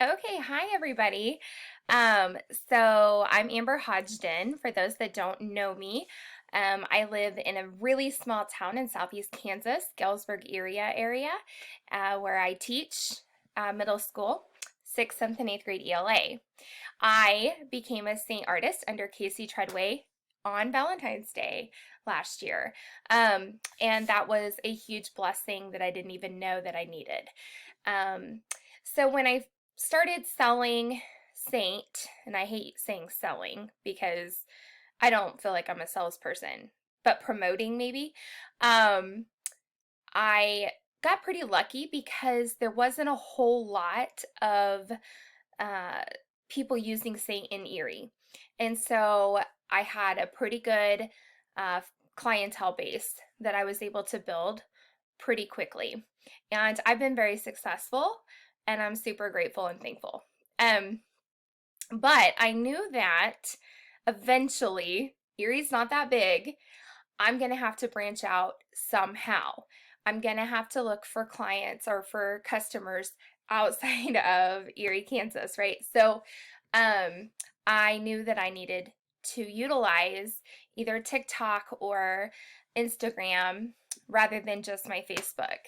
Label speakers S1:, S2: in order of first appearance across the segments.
S1: Okay, hi everybody. So I'm Amber Hodgden. For those that don't know me, I live in a really small town in southeast Kansas, Galesburg area, where I teach middle school, 6th, 7th, and 8th grade ELA. I became a Saint artist under Casey Treadway on Valentine's Day last year. And that was a huge blessing that I didn't even know that I needed. So when I started selling Saint, and I hate saying selling because I don't feel like I'm a salesperson, but promoting maybe, I got pretty lucky because there wasn't a whole lot of uh, people using Saint in Erie. And so I had a pretty good uh, clientele base that I was able to build pretty quickly. And I've been very successful and I'm super grateful and thankful. Um, but I knew that eventually, Erie's not that big, I'm going to have to branch out somehow. I'm going to have to look for clients or for customers outside of Erie, Kansas, right? So um, I knew that I needed to utilize either TikTok or Instagram rather than just my Facebook.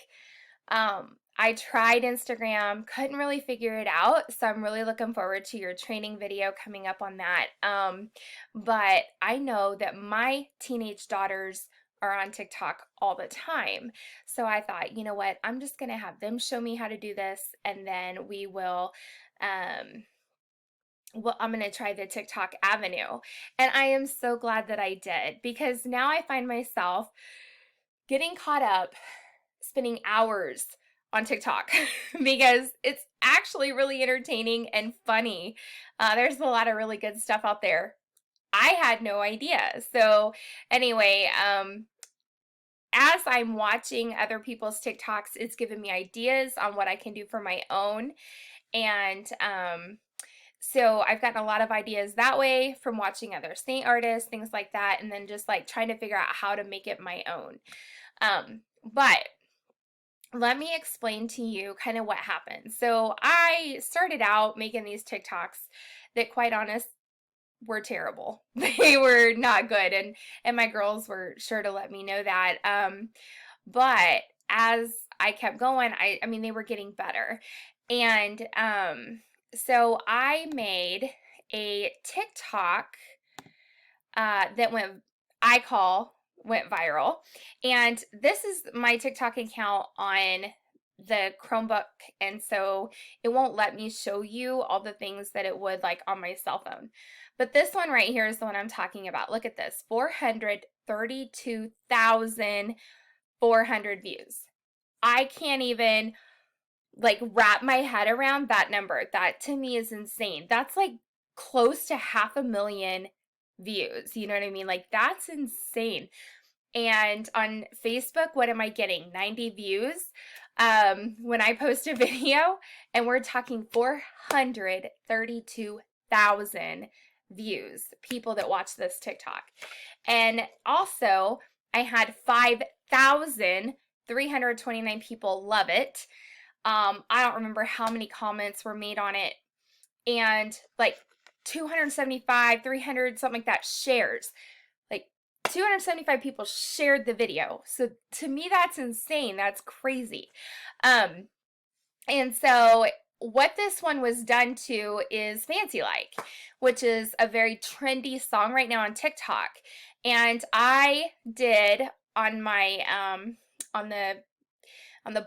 S1: I tried Instagram, couldn't really figure it out, so I'm really looking forward to your training video coming up on that. But I know that my teenage daughters are on TikTok all the time. So I thought, you know what, I'm just gonna have them show me how to do this, and then we will I'm going to try the TikTok avenue. And I am so glad that I did because now I find myself getting caught up spending hours on TikTok because it's actually really entertaining and funny. There's a lot of really good stuff out there. I had no idea. So, anyway, as I'm watching other people's TikToks, it's given me ideas on what I can do for my own. And so I've gotten a lot of ideas that way from watching other Saint artists, things like that, and then just like trying to figure out how to make it my own. But let me explain to you kind of what happened. So I started out making these TikToks that, quite honest, were terrible. They were not good, and my girls were sure to let me know that. But as I kept going, I mean they were getting better, and so I made a TikTok that went viral. And this is my TikTok account on the Chromebook, and so it won't let me show you all the things that it would like on my cell phone. But this one right here is the one I'm talking about. Look at this, 432,400 views. I can't even like wrap my head around that number. That to me is insane. That's like close to 500,000 views. You know what I mean? Like that's insane. And on Facebook, what am I getting? 90 views when I post a video, and we're talking 432,000 views, people that watch this TikTok. And also, I had 5,329 people love it. I don't remember how many comments were made on it, and like 275, 300, something like that shares. Like 275 people shared the video. So to me, that's insane. That's crazy. And so what this one was done to is Fancy Like, which is a very trendy song right now on TikTok. And I did on my on the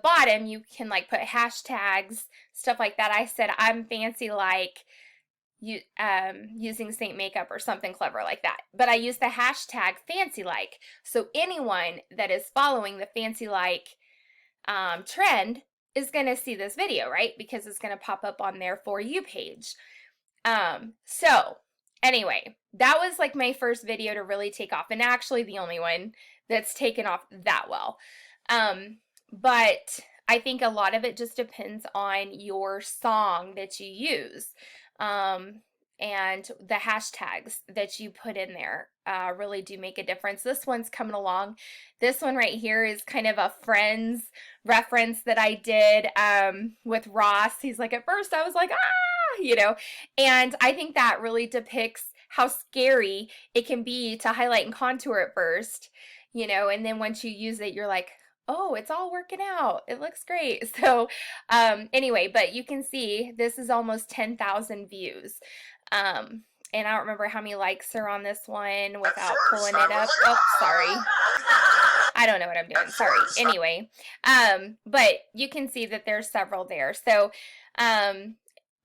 S1: bottom, you can like put hashtags, stuff like that. I said I'm fancy like using Saint makeup or something clever like that. But I use the hashtag fancy like. So anyone that is following the fancy like trend is going to see this video, right? Because it's going to pop up on their For You page. So anyway, that was like my first video to really take off, and actually the only one that's taken off that well. But I think a lot of it just depends on your song that you use. and the hashtags that you put in there really do make a difference. This one's coming along. This one right here is kind of a Friends reference that I did with Ross. He's like, at first I was like, ah, you know, and I think that really depicts how scary it can be to highlight and contour at first, you know, and then once you use it, you're like, oh, it's all working out. It looks great. So anyway, but you can see this is almost 10,000 views. And I don't remember how many likes are on this one without pulling it up. Oh, sorry. I don't know what I'm doing. Sorry. Anyway, but you can see that there's several there. So, and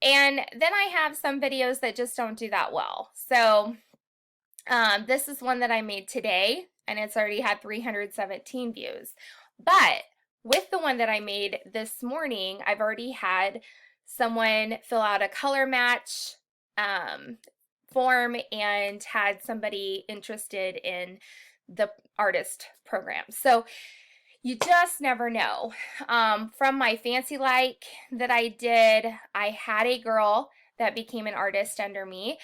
S1: then I have some videos that just don't do that well. So, this is one that I made today, and it's already had 317 views. But with the one that I made this morning, I've already had someone fill out a color match form and had somebody interested in the artist program. So you just never know. From my Fancy Like that I did, I had a girl that became an artist under me,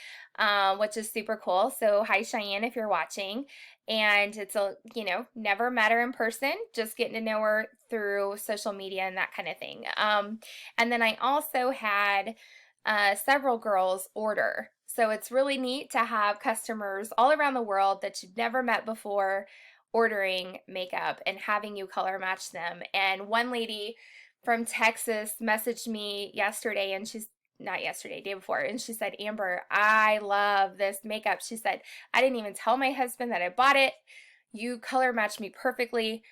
S1: which is super cool. So hi Cheyenne if you're watching. And it's a, you know, never met her in person, just getting to know her through social media and that kind of thing. And then I also had several girls order. So it's really neat to have customers all around the world that you've never met before ordering makeup and having you color match them. And one lady from Texas messaged me yesterday, and she's not yesterday, day before, and she said, Amber, I love this makeup. She said, I didn't even tell my husband that I bought it. You color matched me perfectly.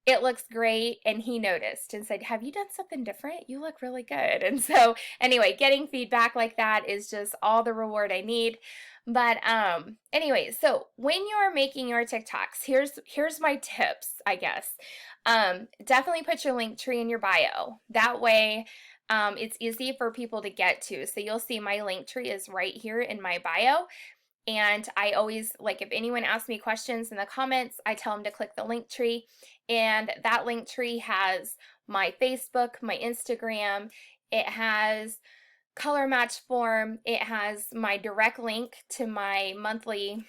S1: It looks great. And he noticed and said, have you done something different? You look really good. And so anyway, getting feedback like that is just all the reward I need. But anyway, so when you're making your TikToks, here's my tips, I guess. Definitely put your link tree in your bio. That way it's easy for people to get to. So you'll see my link tree is right here in my bio. And I always, like, if anyone asks me questions in the comments, I tell them to click the link tree. And that link tree has my Facebook, my Instagram, it has color match form, it has my direct link to my monthly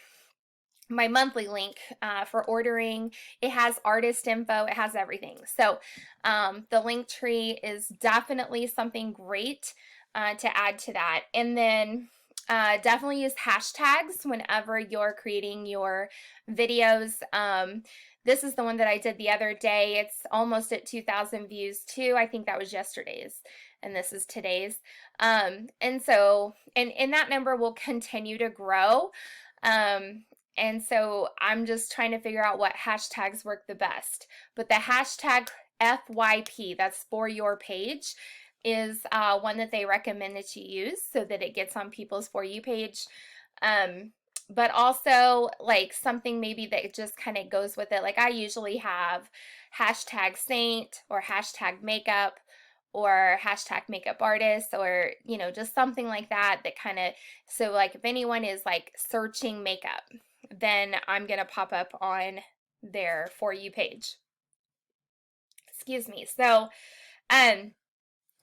S1: link for ordering. It has artist info. It has everything. So the link tree is definitely something great to add to that. And then definitely use hashtags whenever you're creating your videos. This is the one that I did the other day. It's almost at 2,000 views too. I think that was yesterday's, and this is today's. And so, and that number will continue to grow. And so I'm just trying to figure out what hashtags work the best. But the hashtag FYP, that's for your page, is one that they recommend that you use so that it gets on people's For You page. But also like something maybe that just kind of goes with it. Like I usually have hashtag saint or hashtag makeup or hashtag makeup artist, or, you know, just something like that that kind of, so like if anyone is like searching makeup, then I'm going to pop up on their For You page. Excuse me. So,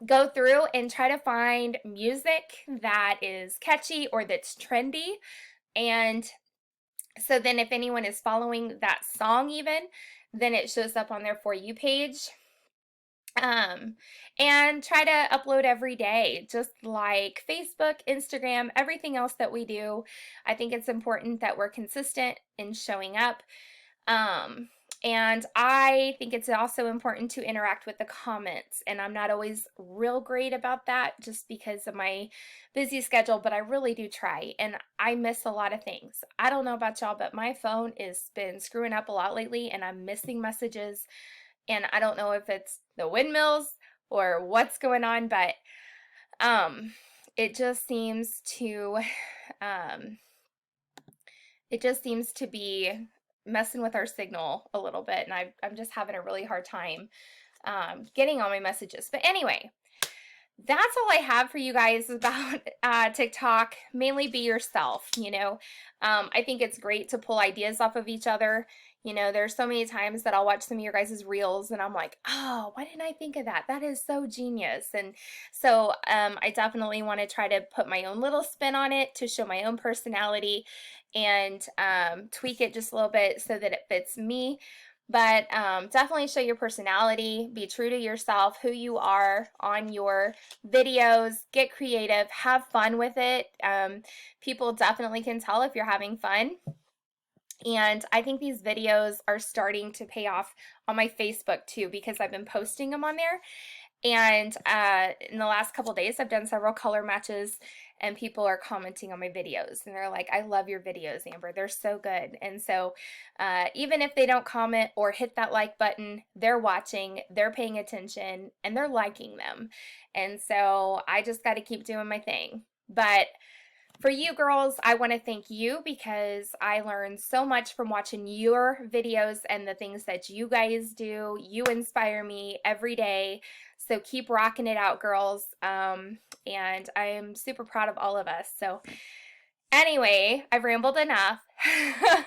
S1: go through and try to find music that is catchy or that's trendy. And so then if anyone is following that song even, then it shows up on their For You page. And try to upload every day, just like Facebook, Instagram, everything else that we do. I think it's important that we're consistent in showing up. And I think it's also important to interact with the comments, and I'm not always real great about that just because of my busy schedule, but I really do try, and I miss a lot of things. I don't know about y'all, but my phone has been screwing up a lot lately, and I'm missing messages, and I don't know if it's the windmills or what's going on, but it just seems to be messing with our signal a little bit, and I'm just having a really hard time getting all my messages. But anyway, that's all I have for you guys about TikTok. Mainly be yourself, you know. I think it's great to pull ideas off of each other. You know, there's so many times that I'll watch some of your guys' reels and I'm like, oh, why didn't I think of that? That is so genius. And so I definitely want to try to put my own little spin on it to show my own personality and tweak it just a little bit so that it fits me. But definitely show your personality, be true to yourself, who you are on your videos, get creative, have fun with it. People definitely can tell if you're having fun. And I think these videos are starting to pay off on my Facebook too because I've been posting them on there. And in the last couple days, I've done several color matches and people are commenting on my videos. And they're like, I love your videos, Amber. They're so good. And so even if they don't comment or hit that like button, they're watching, they're paying attention, and they're liking them. And so I just got to keep doing my thing. But for you girls, I want to thank you because I learned so much from watching your videos and the things that you guys do. You inspire me every day. So keep rocking it out, girls. And I am super proud of all of us. So anyway, I've rambled enough. If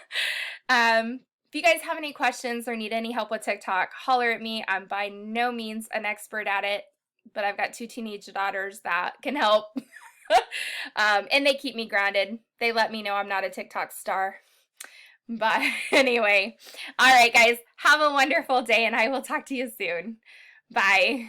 S1: you guys have any questions or need any help with TikTok, holler at me. I'm by no means an expert at it, but I've got 2 teenage daughters that can help. And they keep me grounded. They let me know I'm not a TikTok star. But anyway, all right, guys, have a wonderful day, and I will talk to you soon. Bye.